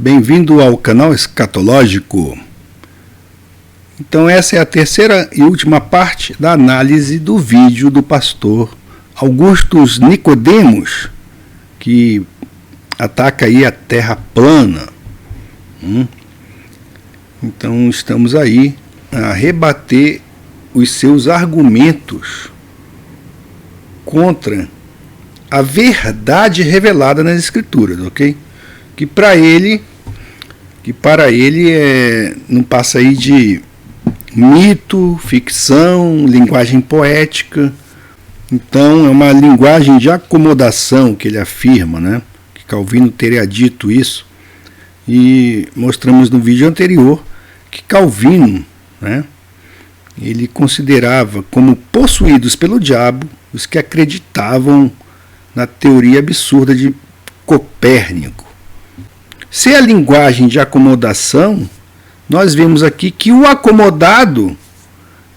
Bem-vindo ao canal Escatológico. Então essa é a terceira e última parte da análise do vídeo do pastor Augustus Nicodemos, que ataca aí a Terra plana. Então estamos aí a rebater os seus argumentos contra a verdade revelada nas Escrituras, ok? Que para ele não passa aí de mito, ficção, linguagem poética. Então é uma linguagem de acomodação que ele afirma, né? Que Calvino teria dito isso. E mostramos no vídeo anterior que Calvino, né, ele considerava como possuídos pelo diabo os que acreditavam na teoria absurda de Copérnico. Se a linguagem de acomodação, nós vemos aqui que o acomodado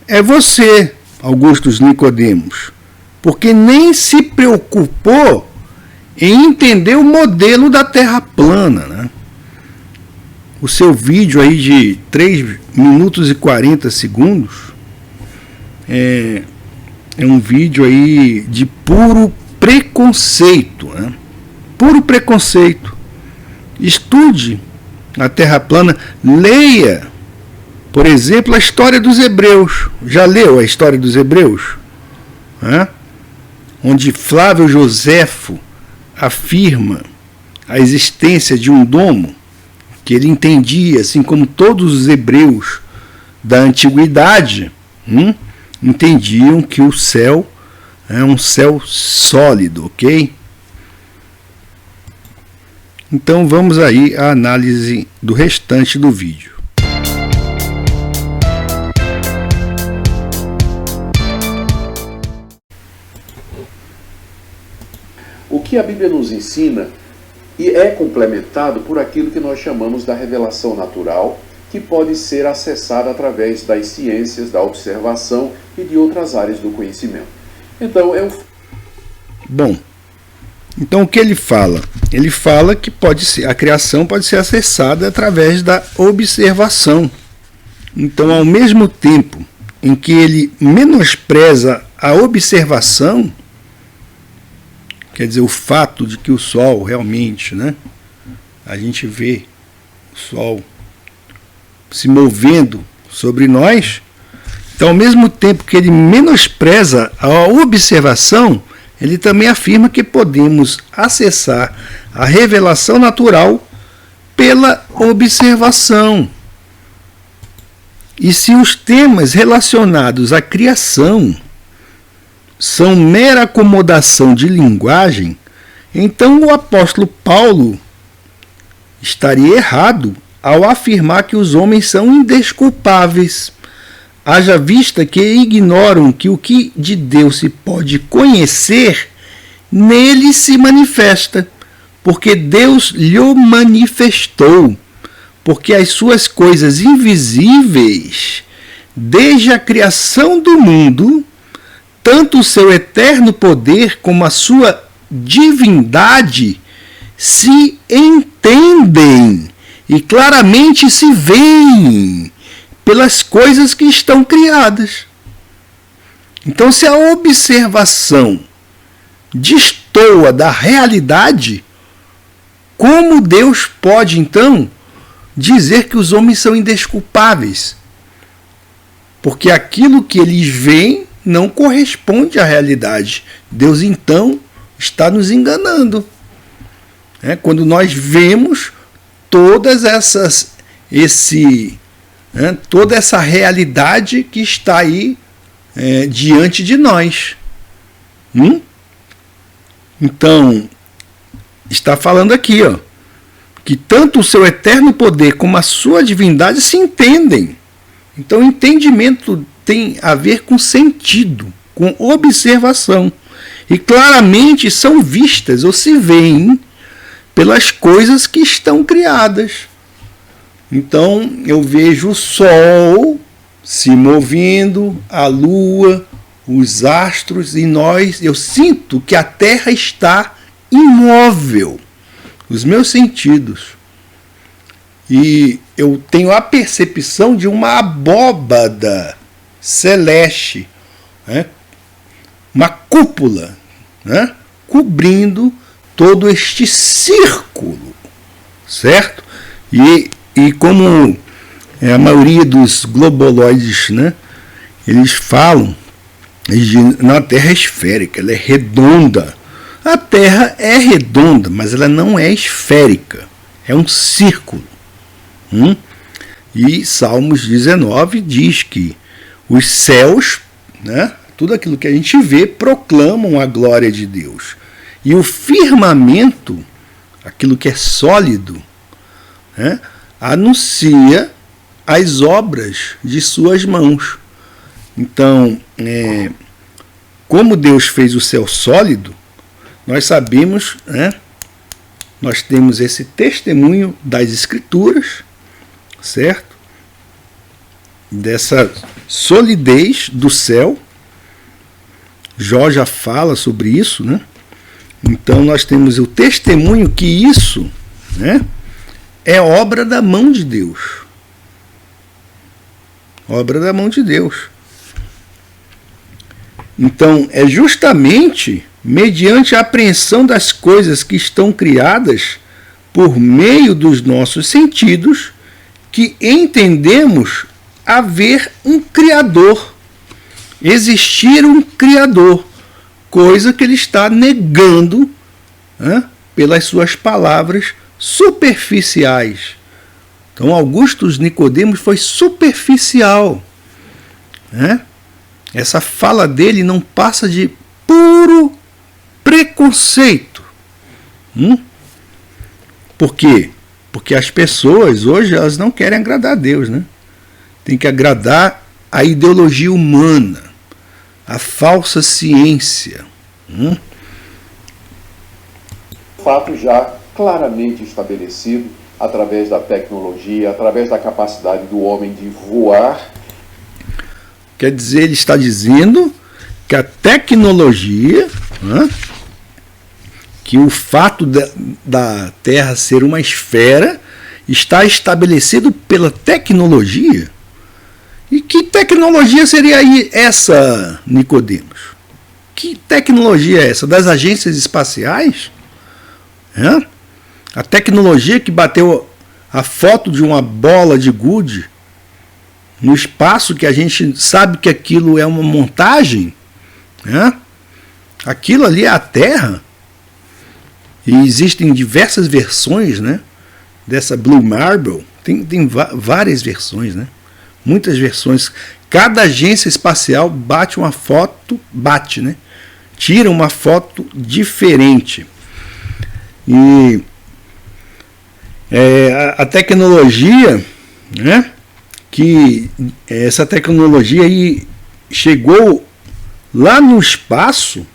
é você, Augustus Nicodemos, porque nem se preocupou em entender o modelo da Terra plana, né? O seu vídeo aí de 3 minutos e 40 segundos é um vídeo aí de puro preconceito, né? Puro preconceito. Estude a Terra plana, leia, por exemplo, a história dos Hebreus. Já leu a história dos Hebreus? Onde Flávio Joséfo afirma a existência de um domo, que ele entendia, assim como todos os hebreus da antiguidade, entendiam que o céu é um céu sólido, ok? Então vamos aí à análise do restante do vídeo. O que a Bíblia nos ensina e é complementado por aquilo que nós chamamos da revelação natural, que pode ser acessada através das ciências, da observação e de outras áreas do conhecimento. Então Então o que ele fala? Ele fala que a criação pode ser acessada através da observação. Então, ao mesmo tempo em que ele menospreza a observação, quer dizer, o fato de que o Sol realmente, né, a gente vê o Sol se movendo sobre nós, então ao mesmo tempo que ele menospreza a observação, ele também afirma que podemos acessar a revelação natural pela observação. E se os temas relacionados à criação são mera acomodação de linguagem, então o apóstolo Paulo estaria errado ao afirmar que os homens são indesculpáveis, haja vista que ignoram que o que de Deus se pode conhecer, nele se manifesta, porque Deus lhe manifestou, porque as suas coisas invisíveis, desde a criação do mundo, tanto o seu eterno poder como a sua divindade se entendem e claramente se veem pelas coisas que estão criadas. Então, se a observação destoa da realidade, como Deus pode, então, dizer que os homens são indesculpáveis? Porque aquilo que eles veem não corresponde à realidade. Deus, então, está nos enganando. Quando nós vemos todas toda essa realidade que está aí diante de nós. Então, está falando aqui, que tanto o seu eterno poder como a sua divindade se entendem. Então, entendimento tem a ver com sentido, com observação. E claramente são vistas ou se veem pelas coisas que estão criadas. Então, eu vejo o Sol se movendo, a Lua, os astros, e eu sinto que a Terra está imóvel. Os meus sentidos. e eu tenho a percepção de uma abóbada celeste, né? Uma cúpula, né? Cobrindo todo este círculo, certo? E como a maioria dos globoloides, né, eles falam, não, a Terra é esférica, ela é redonda. A Terra é redonda, mas ela não é esférica, é um círculo. E Salmos 19 diz que os céus, né, tudo aquilo que a gente vê, proclamam a glória de Deus. E o firmamento, aquilo que é sólido, né, anuncia as obras de suas mãos. Então, como Deus fez o céu sólido, nós sabemos, né, nós temos esse testemunho das Escrituras, certo? Dessa solidez do céu. Jó já fala sobre isso, né? Então nós temos o testemunho que isso, né, é obra da mão de Deus. Obra da mão de Deus. Então é justamente mediante a apreensão das coisas que estão criadas por meio dos nossos sentidos que entendemos haver um Criador, existir um Criador, coisa que ele está negando, né, pelas suas palavras superficiais. Então, Augustus Nicodemos foi superficial, né? Essa fala dele não passa de puro preconceito. Por quê? Porque as pessoas hoje elas não querem agradar a Deus, né? Tem que agradar a ideologia humana, a falsa ciência. Fato já claramente estabelecido através da tecnologia, através da capacidade do homem de voar. Quer dizer, ele está dizendo que a tecnologia, que o fato da Terra ser uma esfera está estabelecido pela tecnologia. E que tecnologia seria aí essa, Nicodemos? Que tecnologia é essa? Das agências espaciais? A tecnologia que bateu a foto de uma bola de gude no espaço, que a gente sabe que aquilo é uma montagem, aquilo ali é a Terra. E existem diversas versões, né, dessa Blue Marble. Tem várias versões, né? Muitas versões. Cada agência espacial bate uma foto, né? Tira uma foto diferente. E a tecnologia, né, que essa tecnologia aí chegou lá no espaço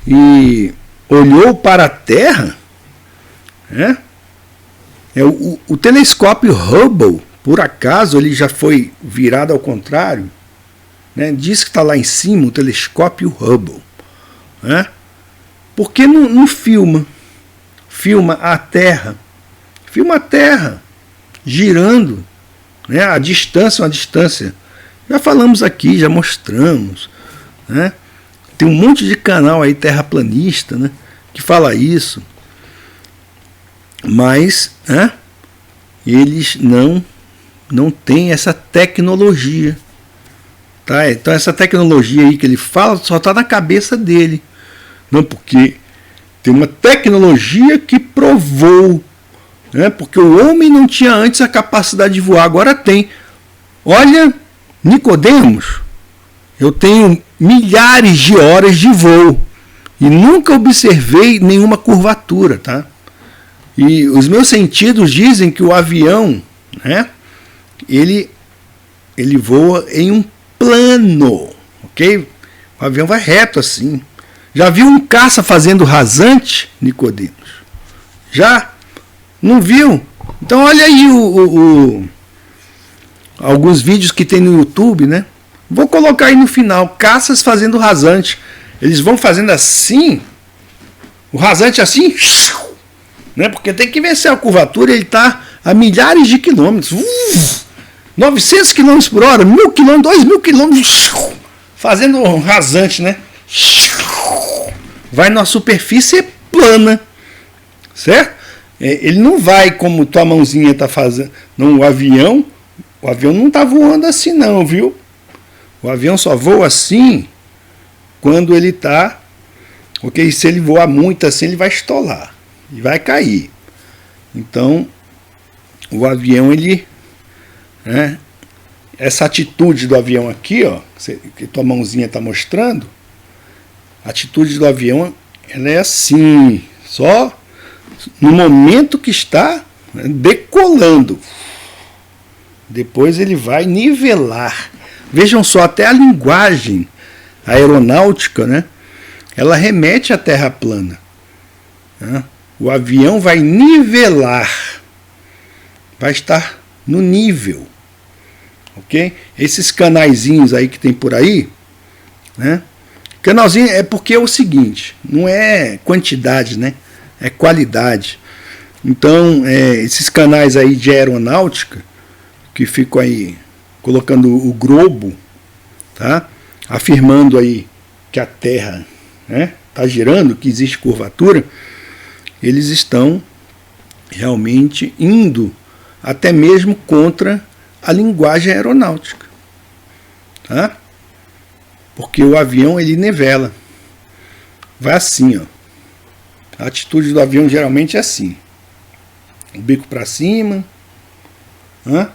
e olhou para a Terra, né? O telescópio Hubble, por acaso, ele já foi virado ao contrário, né? Diz que está lá em cima o telescópio Hubble, né? Por que não filma? Filma a Terra. Filma a Terra girando, né? A distância, uma distância. Já falamos aqui, já mostramos, né? Tem um monte de canal aí terraplanista, né, que fala isso. Mas, né, eles não têm essa tecnologia. Tá? Então essa tecnologia aí que ele fala só está na cabeça dele. Não, porque tem uma tecnologia que provou, né, porque o homem não tinha antes a capacidade de voar, agora tem. Olha, Nicodemos, eu tenho milhares de horas de voo e nunca observei nenhuma curvatura, tá? E os meus sentidos dizem que o avião, né, ele voa em um plano, ok? O avião vai reto assim. Já viu um caça fazendo rasante, Nicodemos? Já? Não viu? Então olha aí alguns vídeos que tem no YouTube, né? Vou colocar aí no final, caças fazendo rasante. Eles vão fazendo assim, o rasante assim, né? Porque tem que vencer a curvatura, ele está a milhares de quilômetros. 900 km por hora, 1000 km, 2000 km, fazendo um rasante, né? Vai numa superfície plana, certo? Ele não vai como tua mãozinha está fazendo. Não, o avião não está voando assim não, viu? O avião só voa assim quando ele está... Porque se ele voar muito assim, ele vai estolar e vai cair. Então, o avião, ele... Né, essa atitude do avião aqui, ó, que tua mãozinha está mostrando, a atitude do avião, ela é assim, só no momento que está decolando. Depois ele vai nivelar. Vejam só, até a linguagem aeronáutica, né, ela remete à terra plana. Né? O avião vai nivelar, vai estar no nível. Ok? Esses canaizinhos aí que tem por aí, né? Canalzinho é porque é o seguinte, não é quantidade, né? É qualidade. Então, esses canais aí de aeronáutica, que ficam aí colocando o globo, tá? Afirmando aí que a Terra, né, tá girando, que existe curvatura, eles estão realmente indo até mesmo contra a linguagem aeronáutica, tá? Porque o avião, ele nivela, vai assim, ó. A atitude do avião geralmente é assim, o bico para cima, né?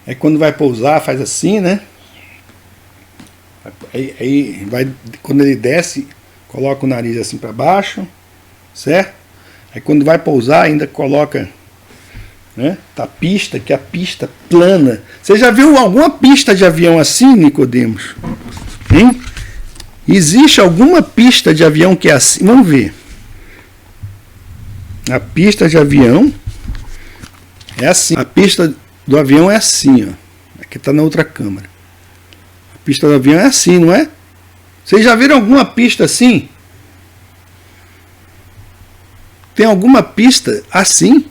Aí quando vai pousar faz assim, né? Aí vai, quando ele desce, coloca o nariz assim para baixo, certo? Aí quando vai pousar ainda coloca, né, tá pista, que é a pista plana. Você já viu alguma pista de avião assim, Nicodemos? Hein? Existe alguma pista de avião que é assim? Vamos ver. A pista de avião é assim. A pista do avião é assim, ó. Aqui está na outra câmera. A pista do avião é assim, não é? Vocês já viram alguma pista assim? Tem alguma pista assim?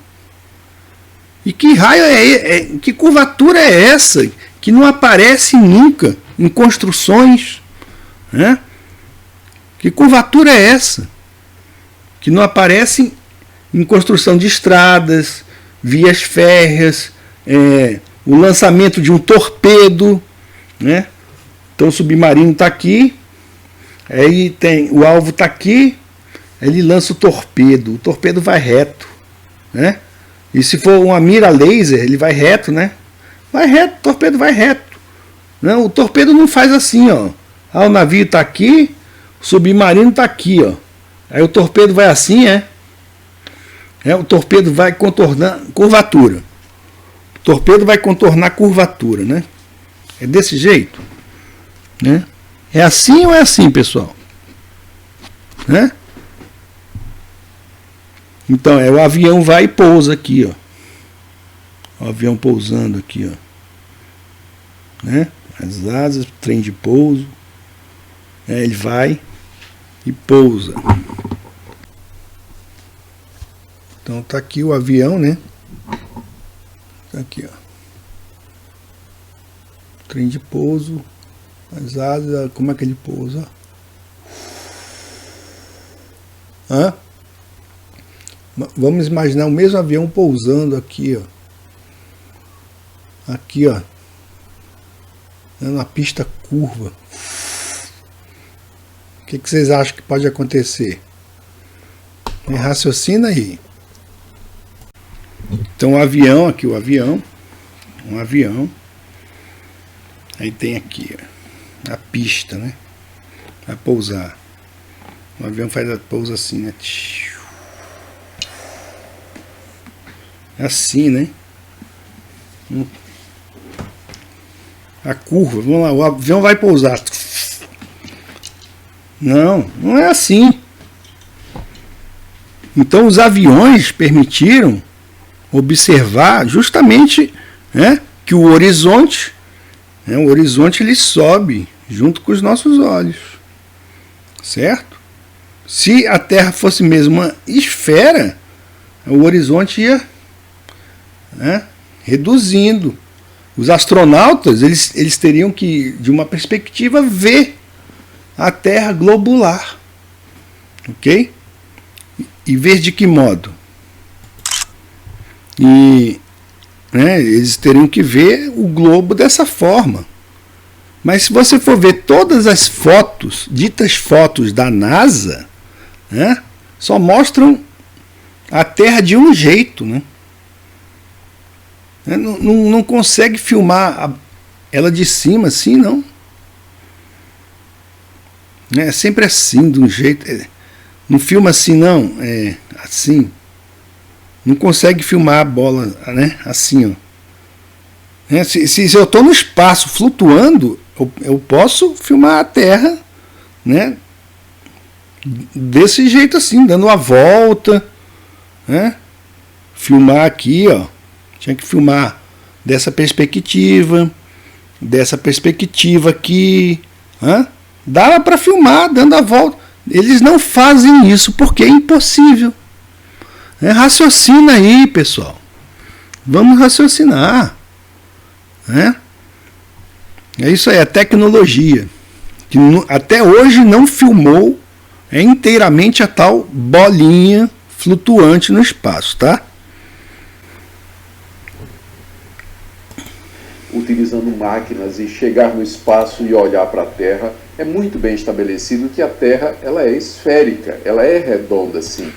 E que raio que curvatura é essa que não aparece nunca em construções, né? Que curvatura é essa que não aparece em construção de estradas, vias férreas, o lançamento de um torpedo, né? Então o submarino está aqui, aí tem o alvo está aqui, ele lança o torpedo vai reto, né? E se for uma mira laser, ele vai reto, né? Vai reto, o torpedo vai reto. Não, o torpedo não faz assim, ó. O navio está aqui, o submarino está aqui, ó. Aí o torpedo vai assim, o torpedo vai contornar curvatura. O torpedo vai contornar curvatura, né? É desse jeito, né? É assim ou é assim, pessoal? Né? Então, o avião vai e pousa aqui, ó. O avião pousando aqui, ó. Né? As asas, trem de pouso. Ele vai e pousa. Então tá aqui o avião, né? Tá aqui, ó. Trem de pouso. As asas, como é que ele pousa? Hã? Vamos imaginar o mesmo avião pousando aqui, ó. Aqui, ó. Na pista curva. O que vocês acham que pode acontecer? Raciocina aí. Então o avião, aqui o avião. Um avião. Aí tem aqui, ó, a pista, né? Vai pousar. O avião faz a pousa assim, né? É assim, né? A curva, vamos lá, o avião vai pousar. Não é assim. Então os aviões permitiram observar justamente, né, que o horizonte ele sobe junto com os nossos olhos, certo? Se a Terra fosse mesmo uma esfera, o horizonte ia né? Reduzindo. Os astronautas, eles teriam que, de uma perspectiva, ver a Terra globular. Ok? E ver de que modo? E, né, eles teriam que ver o globo dessa forma. Mas se você for ver todas as fotos, ditas fotos da NASA, né, só mostram a Terra de um jeito, né? Não consegue filmar ela de cima assim, não. É sempre assim, de um jeito. Não filma assim, não. É assim. Não consegue filmar a bola, né? Assim, ó. Se eu estou no espaço flutuando, eu posso filmar a Terra, né? Desse jeito assim, dando a volta, né? Filmar aqui, ó. Tinha que filmar dessa perspectiva aqui. Dava para filmar dando a volta. Eles não fazem isso porque é impossível. Raciocina aí, pessoal. Vamos raciocinar. É isso aí, a tecnologia. Que até hoje não filmou inteiramente a tal bolinha flutuante no espaço, tá? Utilizando máquinas e chegar no espaço e olhar para a Terra, é muito bem estabelecido que a Terra ela é esférica, ela é redonda, sim.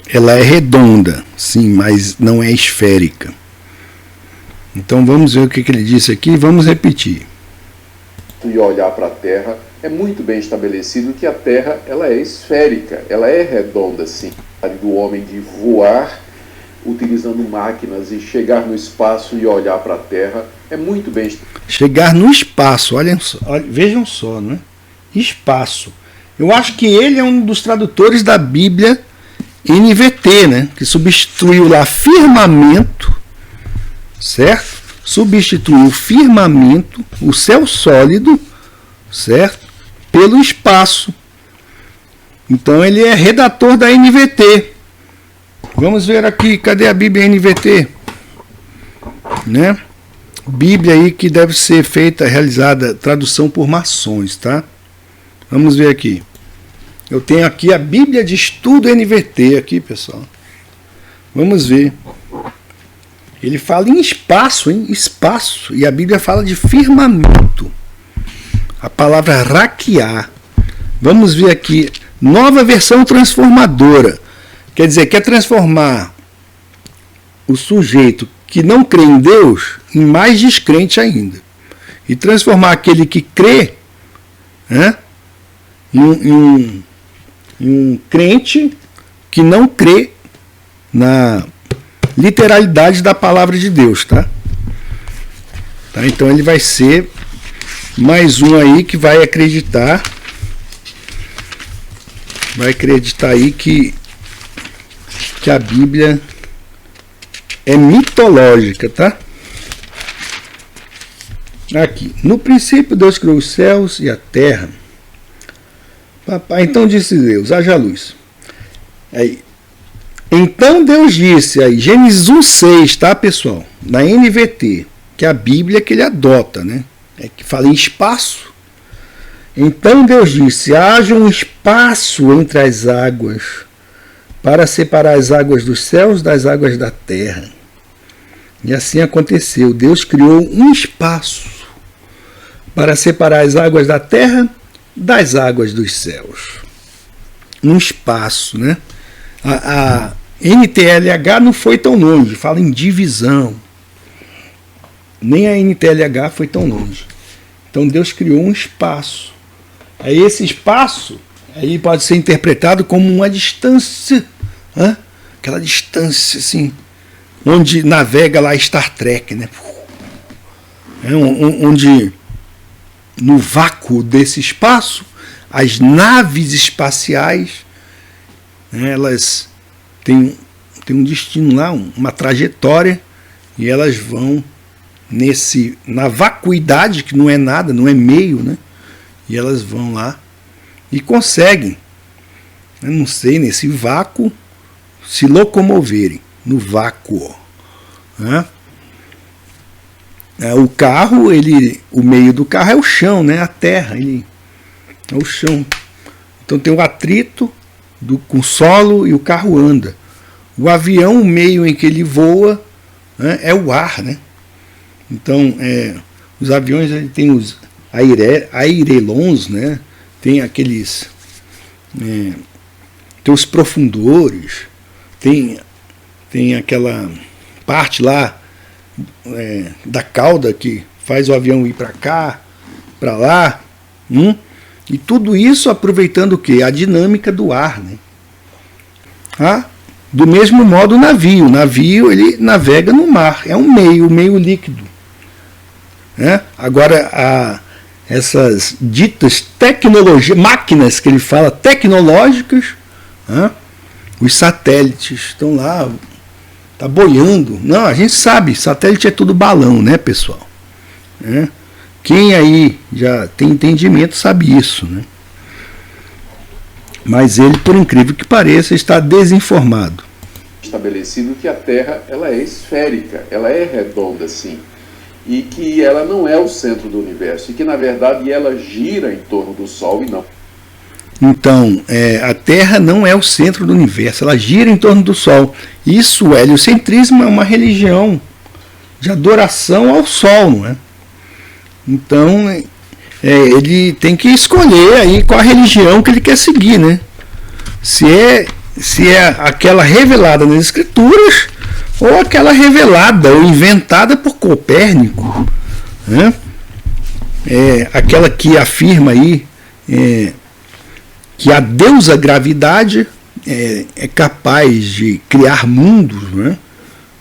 Ela é redonda, sim, mas não é esférica. Então vamos ver o que ele disse aqui, vamos repetir. E olhar para a Terra, é muito bem estabelecido que a Terra ela é esférica, ela é redonda, sim. Do homem de voar, utilizando máquinas e chegar no espaço e olhar para a Terra, é muito bem... Chegar no espaço, vejam só, né? Espaço. Eu acho que ele é um dos tradutores da Bíblia NVT, né? Que substituiu lá firmamento, certo? Substituiu o firmamento, o céu sólido, certo? Pelo espaço. Então ele é redator da NVT. Vamos ver aqui, cadê a Bíblia NVT? Né? Bíblia aí que deve ser realizada, tradução por maçons, tá? Vamos ver aqui. Eu tenho aqui a Bíblia de Estudo NVT aqui, pessoal. Vamos ver. Ele fala em espaço, hein? Espaço. E a Bíblia fala de firmamento. A palavra raquear. Vamos ver aqui. Nova versão transformadora. Quer dizer, quer transformar o sujeito que não crê em Deus em mais descrente ainda. E transformar aquele que crê, né, em um crente que não crê na literalidade da palavra de Deus, tá? Então ele vai ser mais um aí que vai acreditar aí que a Bíblia é mitológica, tá? Aqui, no princípio Deus criou os céus e a terra. Papai, então disse Deus, haja luz. Aí, então Deus disse, aí, Gênesis 1:6, tá, pessoal? Na NVT, que é a Bíblia que ele adota, né? É que fala em espaço. Então Deus disse, haja um espaço entre as águas, para separar as águas dos céus das águas da terra. E assim aconteceu. Deus criou um espaço para separar as águas da terra das águas dos céus. Um espaço, né? A NTLH não foi tão longe, fala em divisão. Nem a NTLH foi tão longe. Então Deus criou um espaço. Aí esse espaço aí pode ser interpretado como uma distância, aquela distância assim, onde navega lá Star Trek, né? Onde no vácuo desse espaço as naves espaciais, né, elas têm um destino lá, uma trajetória, e elas vão na vacuidade, que não é nada, não é meio, né? E elas vão lá e conseguem, eu não sei, nesse vácuo, se locomoverem, no vácuo. Né? O carro, o meio do carro é o chão, né? A terra, é o chão. Então tem o atrito com o solo e o carro anda. O avião, o meio em que ele voa, né, é o ar, né? Então, os aviões têm os airelons, né? Tem aqueles... tem os profundores, tem aquela parte lá da cauda que faz o avião ir para cá, para lá, e tudo isso aproveitando o quê? A dinâmica do ar, né? Do mesmo modo o navio ele navega no mar, é um meio líquido, né? Agora essas ditas tecnologias, máquinas que ele fala, tecnológicas, os satélites estão lá, tá boiando. Não, a gente sabe, satélite é tudo balão, né, pessoal? Quem aí já tem entendimento sabe isso, né? Mas ele, por incrível que pareça, está desinformado. Estabelecido que a Terra ela é esférica, ela é redonda, sim, e que ela não é o centro do universo, e que, na verdade, ela gira em torno do Sol e não. Então, a Terra não é o centro do universo, ela gira em torno do Sol. Isso, o heliocentrismo, é uma religião de adoração ao Sol, não é? Então, ele tem que escolher aí qual a religião que ele quer seguir, né? Se é aquela revelada nas Escrituras ou aquela revelada ou inventada por Copérnico, né? Aquela que afirma aí que a deusa gravidade é capaz de criar mundos, né?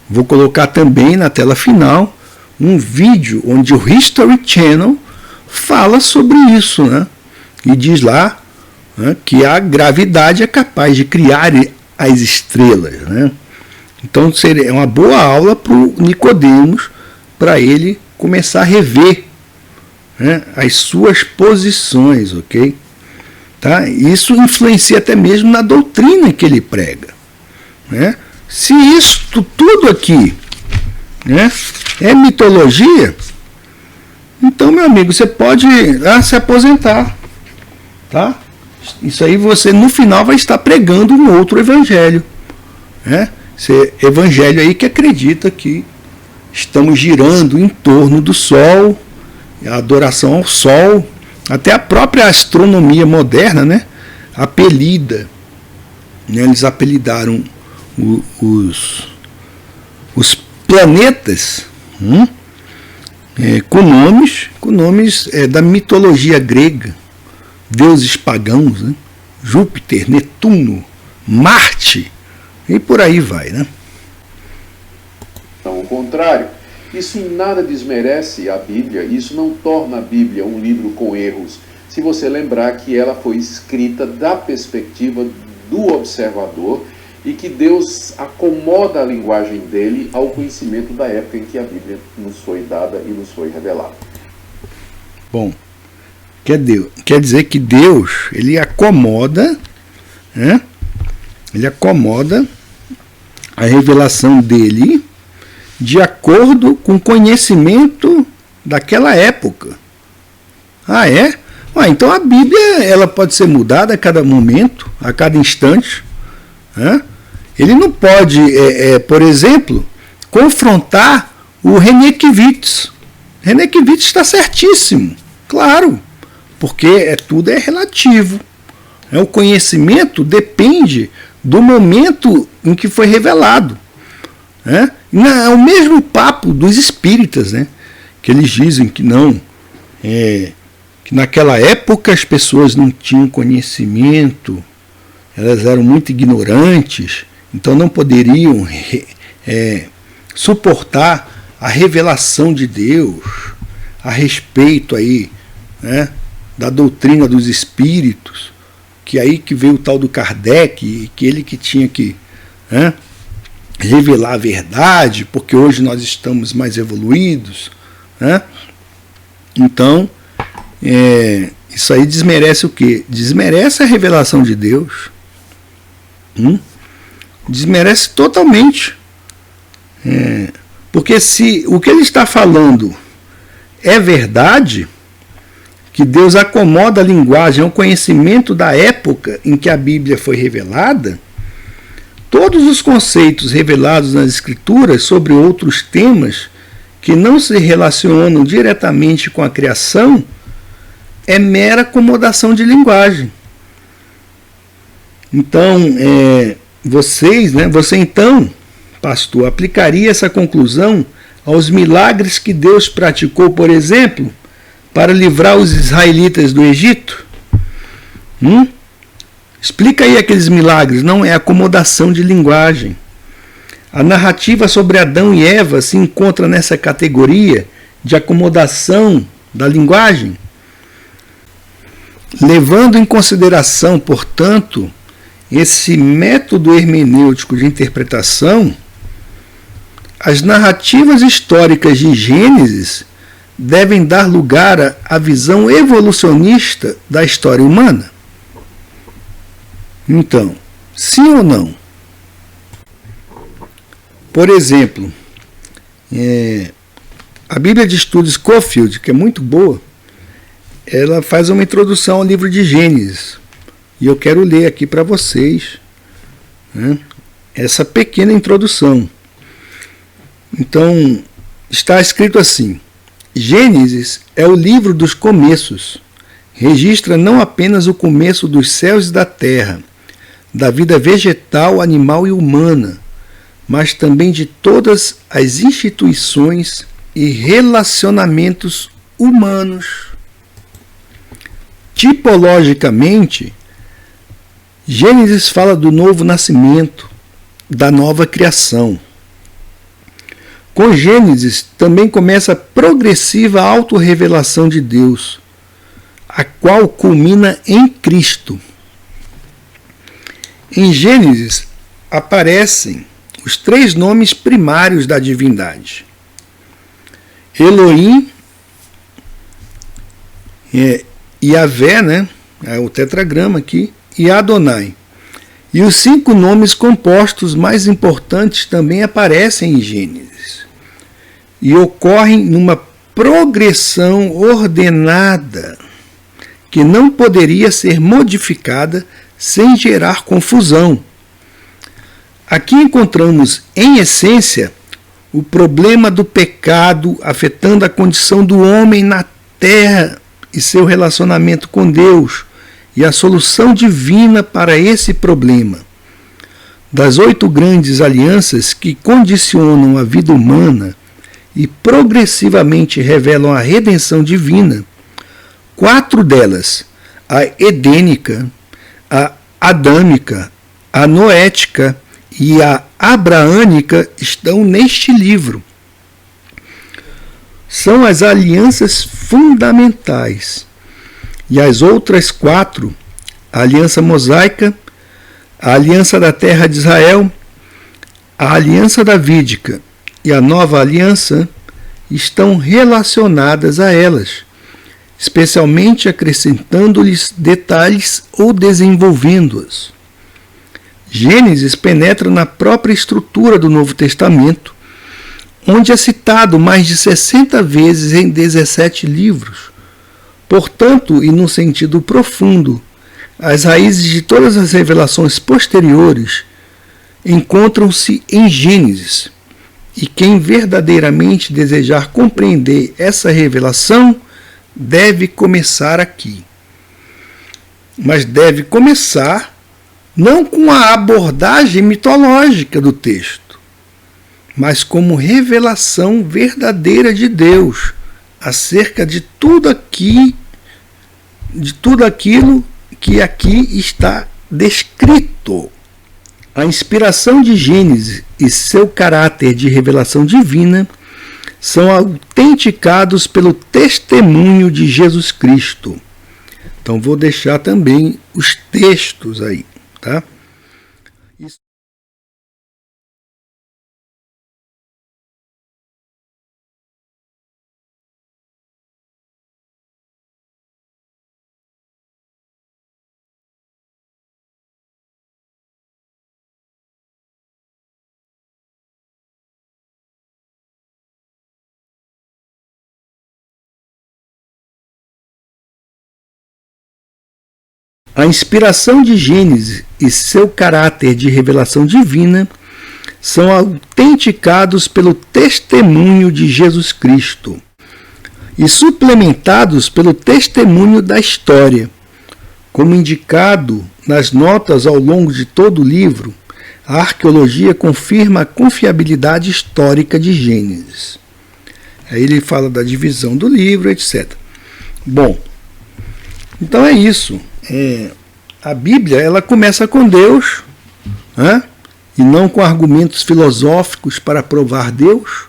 Vou colocar também na tela final um vídeo onde o History Channel fala sobre isso, né? E diz lá, né, que a gravidade é capaz de criar as estrelas, né? Então seria uma boa aula para o Nicodemos, para ele começar a rever, né, as suas posições, ok? Tá? Isso influencia até mesmo na doutrina que ele prega, né? Se isto tudo aqui, né, é mitologia, então, meu amigo, você pode se aposentar, tá? Isso aí você no final vai estar pregando um outro evangelho, né? Esse evangelho aí que acredita que estamos girando em torno do Sol, a adoração ao Sol, até a própria astronomia moderna, né, apelida, né, eles apelidaram os planetas com nomes da mitologia grega, deuses pagãos, né? Júpiter, Netuno, Marte, e por aí vai, né? Ao contrário, isso em nada desmerece a Bíblia, isso não torna a Bíblia um livro com erros, se você lembrar que ela foi escrita da perspectiva do observador e que Deus acomoda a linguagem dele ao conhecimento da época em que a Bíblia nos foi dada e nos foi revelada. Bom, quer dizer que Deus, ele acomoda, né? Ele acomoda a revelação dele de acordo com o conhecimento daquela época. Ah, é? Então a Bíblia ela pode ser mudada a cada momento, a cada instante, né? Ele não pode, por exemplo, confrontar o René Kivitz. René Kivitz está certíssimo, claro, porque tudo é relativo. O conhecimento depende do momento em que foi revelado, né? É o mesmo papo dos espíritas, né? Que eles dizem que não, que naquela época as pessoas não tinham conhecimento, elas eram muito ignorantes, então não poderiam suportar a revelação de Deus a respeito aí, né, da doutrina dos espíritos, que aí que veio o tal do Kardec, que ele que tinha que, né, revelar a verdade, porque hoje nós estamos mais evoluídos, né? Então, isso aí desmerece o quê? Desmerece a revelação de Deus. Desmerece totalmente. Porque se o que ele está falando é verdade que Deus acomoda a linguagem ao conhecimento da época em que a Bíblia foi revelada, todos os conceitos revelados nas Escrituras sobre outros temas que não se relacionam diretamente com a criação é mera acomodação de linguagem. Então, você então, pastor, aplicaria essa conclusão aos milagres que Deus praticou, por exemplo, para livrar os israelitas do Egito? Explica aí aqueles milagres, não é acomodação de linguagem. A narrativa sobre Adão e Eva se encontra nessa categoria de acomodação da linguagem? Levando em consideração, portanto, esse método hermenêutico de interpretação, as narrativas históricas de Gênesis devem dar lugar à visão evolucionista da história humana. Então, sim ou não? Por exemplo, a Bíblia de Estudos Scofield, que é muito boa, ela faz uma introdução ao livro de Gênesis. E eu quero ler aqui para vocês, essa pequena introdução. Então, está escrito assim: Gênesis é o livro dos começos. Registra não apenas o começo dos céus e da terra, da vida vegetal, animal e humana, mas também de todas as instituições e relacionamentos humanos. Tipologicamente, Gênesis fala do novo nascimento, da nova criação. Com Gênesis também começa a progressiva autorrevelação de Deus, a qual culmina em Cristo. Em Gênesis aparecem os 3 nomes primários da divindade: Elohim, Yahvé, é o tetragrama aqui, e Adonai. E os 5 nomes compostos mais importantes também aparecem em Gênesis e ocorrem numa progressão ordenada que não poderia ser modificada sem gerar confusão. Aqui encontramos, em essência, o problema do pecado afetando a condição do homem na terra e seu relacionamento com Deus, e a solução divina para esse problema. Das 8 grandes alianças que condicionam a vida humana e progressivamente revelam a redenção divina, 4 delas, a edênica, a adâmica, a noética e a abraânica, estão neste livro. São as alianças fundamentais. E as outras 4, a aliança mosaica, a aliança da terra de Israel, a aliança davídica e a nova aliança, estão relacionadas a elas, especialmente acrescentando-lhes detalhes ou desenvolvendo-as. Gênesis penetra na própria estrutura do Novo Testamento, onde é citado mais de 60 vezes em 17 livros. Portanto, e num sentido profundo, as raízes de todas as revelações posteriores encontram-se em Gênesis. E quem verdadeiramente desejar compreender essa revelação deve começar aqui. Mas deve começar não com a abordagem mitológica do texto, mas como revelação verdadeira de Deus acerca de tudo aquilo que aqui está descrito. A inspiração de Gênesis e seu caráter de revelação divina são autenticados pelo testemunho de Jesus Cristo. Então vou deixar também os textos aí, tá? A inspiração de Gênesis e seu caráter de revelação divina são autenticados pelo testemunho de Jesus Cristo e suplementados pelo testemunho da história. Como indicado nas notas ao longo de todo o livro, a arqueologia confirma a confiabilidade histórica de Gênesis. Aí ele fala da divisão do livro, etc. Bom, então é isso. A Bíblia ela começa com Deus, né? E não com argumentos filosóficos para provar Deus.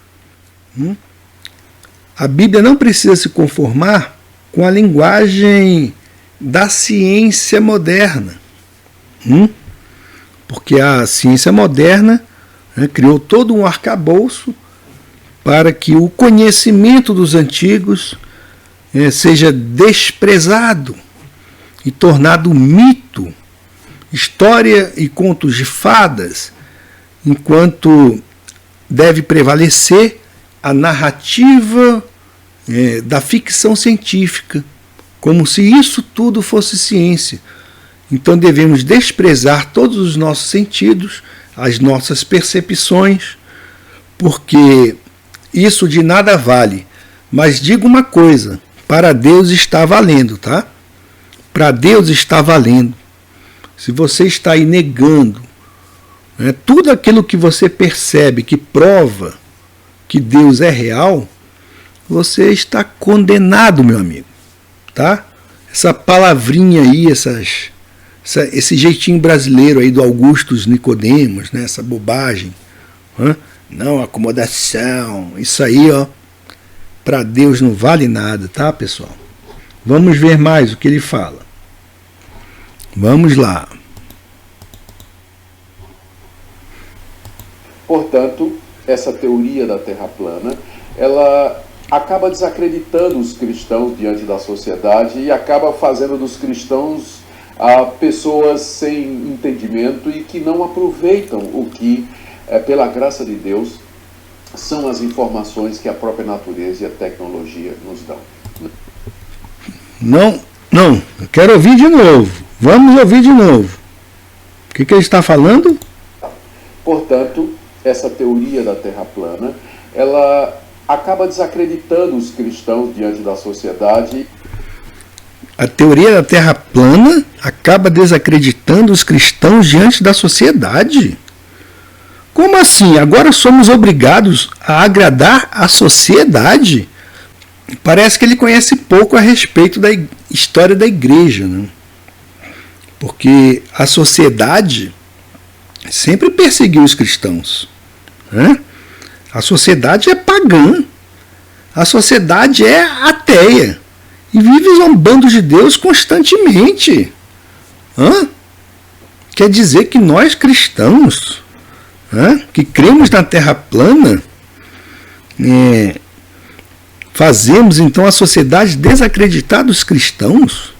A Bíblia não precisa se conformar com a linguagem da ciência moderna. Porque a ciência moderna, né, criou todo um arcabouço para que o conhecimento dos antigos seja desprezado e tornado mito, história e contos de fadas, enquanto deve prevalecer a narrativa da ficção científica, como se isso tudo fosse ciência. Então devemos desprezar todos os nossos sentidos, as nossas percepções, porque isso de nada vale. Mas digo uma coisa, para Deus está valendo, tá? Para Deus está valendo. Se você está aí negando, né, tudo aquilo que você percebe, que prova que Deus é real, você está condenado, meu amigo. Tá? Essa palavrinha aí, esse jeitinho brasileiro aí do Augustus Nicodemos, né, essa bobagem. Não, acomodação, isso aí, ó, para Deus não vale nada, tá, pessoal? Vamos ver mais o que ele fala. Vamos lá. Portanto, essa teoria da Terra plana, ela acaba desacreditando os cristãos diante da sociedade e acaba fazendo dos cristãos pessoas sem entendimento e que não aproveitam o que, pela graça de Deus, são as informações que a própria natureza e a tecnologia nos dão. Não, eu quero ouvir de novo. Vamos ouvir de novo. O que ele está falando? Portanto, essa teoria da Terra plana, ela acaba desacreditando os cristãos diante da sociedade. A teoria da Terra plana acaba desacreditando os cristãos diante da sociedade? Como assim? Agora somos obrigados a agradar a sociedade? Parece que ele conhece pouco a respeito da história da igreja, né? Porque a sociedade sempre perseguiu os cristãos, né? A sociedade é pagã, a sociedade é ateia e vive zombando de Deus constantemente. Quer dizer que nós cristãos, que cremos na Terra plana, fazemos então a sociedade desacreditar dos cristãos?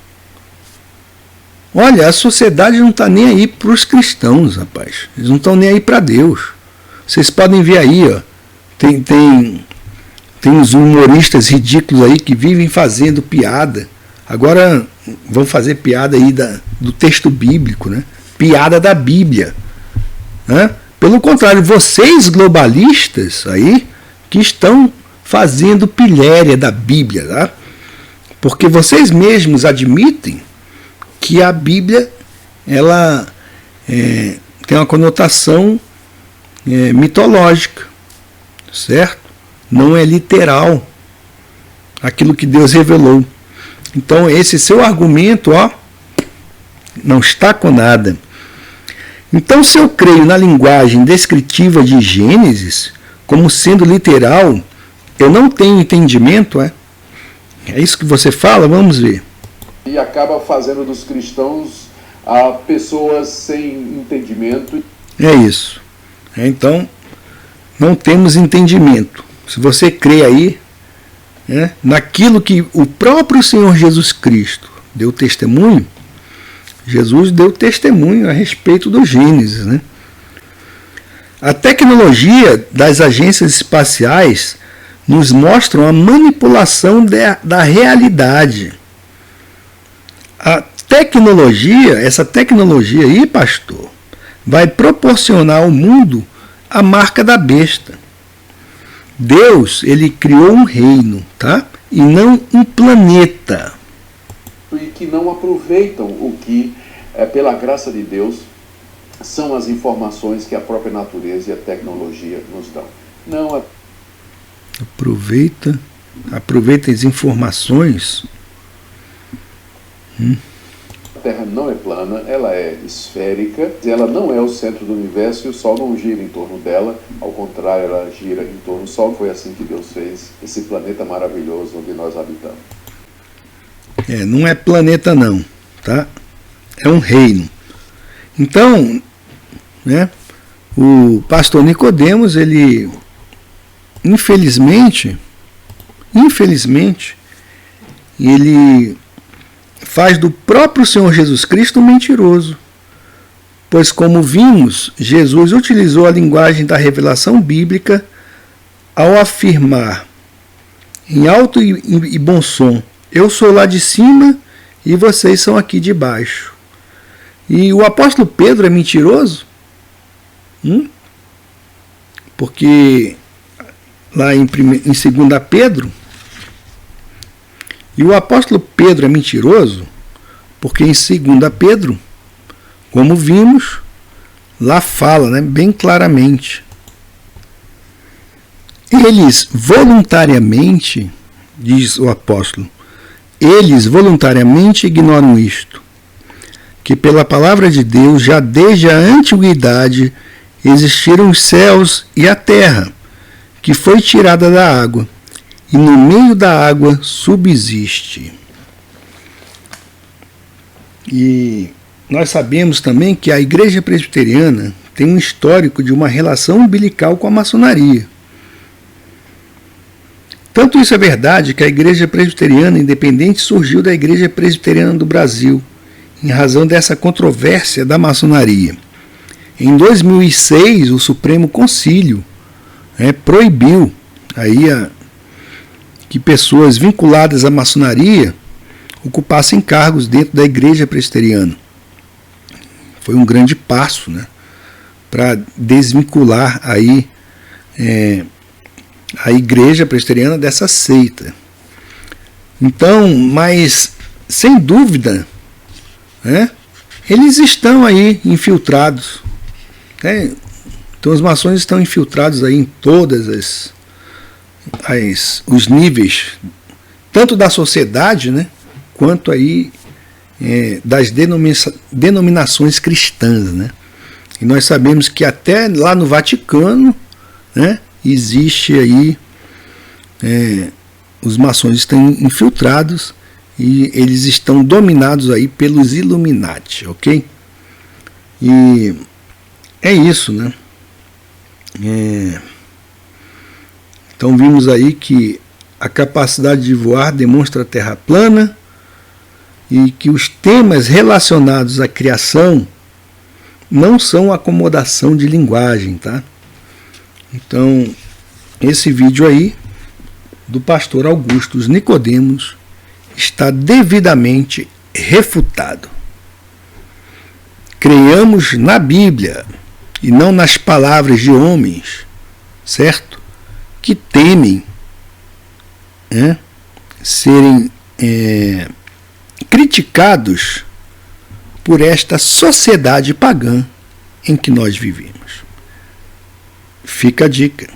Olha, a sociedade não está nem aí para os cristãos, rapaz. Eles não estão nem aí para Deus. Vocês podem ver aí, ó, tem uns humoristas ridículos aí que vivem fazendo piada. Agora vão fazer piada aí do texto bíblico, né? Piada da Bíblia, né? Pelo contrário, vocês globalistas aí que estão fazendo pilhéria da Bíblia, tá? Porque vocês mesmos admitem que a Bíblia ela tem uma conotação mitológica, certo? Não é literal aquilo que Deus revelou. Então esse seu argumento, ó, não está com nada. Então, se eu creio na linguagem descritiva de Gênesis como sendo literal, eu não tenho entendimento, é? É isso que você fala? Vamos ver. E acaba fazendo dos cristãos pessoas sem entendimento. É isso. Então, não temos entendimento. Se você crê aí, né, naquilo que o próprio Senhor Jesus Cristo deu testemunho, Jesus deu testemunho a respeito do Gênesis, né? A tecnologia das agências espaciais nos mostra a manipulação da realidade. essa tecnologia aí, pastor, vai proporcionar ao mundo a marca da besta. Deus, ele criou um reino, tá? E não um planeta. E que não aproveitam o que, pela graça de Deus, são as informações que a própria natureza e a tecnologia nos dão. Não aproveita as informações. A Terra não é plana, ela é esférica, ela não é o centro do universo e o Sol não gira em torno dela, ao contrário, ela gira em torno do Sol. Foi assim que Deus fez esse planeta maravilhoso onde nós habitamos. Não é planeta não, tá? É um reino. Então, né, o pastor Nicodemos, ele, infelizmente, ele faz do próprio Senhor Jesus Cristo um mentiroso. Pois, como vimos, Jesus utilizou a linguagem da revelação bíblica ao afirmar, em alto e bom som, eu sou lá de cima e vocês são aqui de baixo. E o apóstolo Pedro é mentiroso? Porque lá em 2 Pedro, e o apóstolo Pedro é mentiroso porque em 2 Pedro, como vimos, lá fala, né, bem claramente. Eles voluntariamente, diz o apóstolo, eles voluntariamente ignoram isto, que pela palavra de Deus, já desde a antiguidade, existiram os céus e a terra, que foi tirada da água, e no meio da água subsiste. E nós sabemos também que a Igreja Presbiteriana tem um histórico de uma relação umbilical com a maçonaria. Tanto isso é verdade que a Igreja Presbiteriana Independente surgiu da Igreja Presbiteriana do Brasil, em razão dessa controvérsia da maçonaria. Em 2006, o Supremo Concílio proibiu aí que pessoas vinculadas à maçonaria ocupassem cargos dentro da Igreja Presbiteriana. Foi um grande passo, né, para desvincular aí a Igreja Presbiteriana dessa seita. Então, mas sem dúvida, eles estão aí infiltrados. Então os maçons estão infiltrados aí em todas os níveis, tanto da sociedade, né, quanto aí das denominações cristãs, né? E nós sabemos que até lá no Vaticano, né, existe aí, os maçons estão infiltrados e eles estão dominados aí pelos Illuminati, ok? E é isso, né? Então vimos aí que a capacidade de voar demonstra a Terra plana e que os temas relacionados à criação não são acomodação de linguagem, tá? Então, esse vídeo aí do pastor Augusto Nicodemos está devidamente refutado. Creiamos na Bíblia e não nas palavras de homens, certo? Que temem serem criticados por esta sociedade pagã em que nós vivemos. Fica a dica.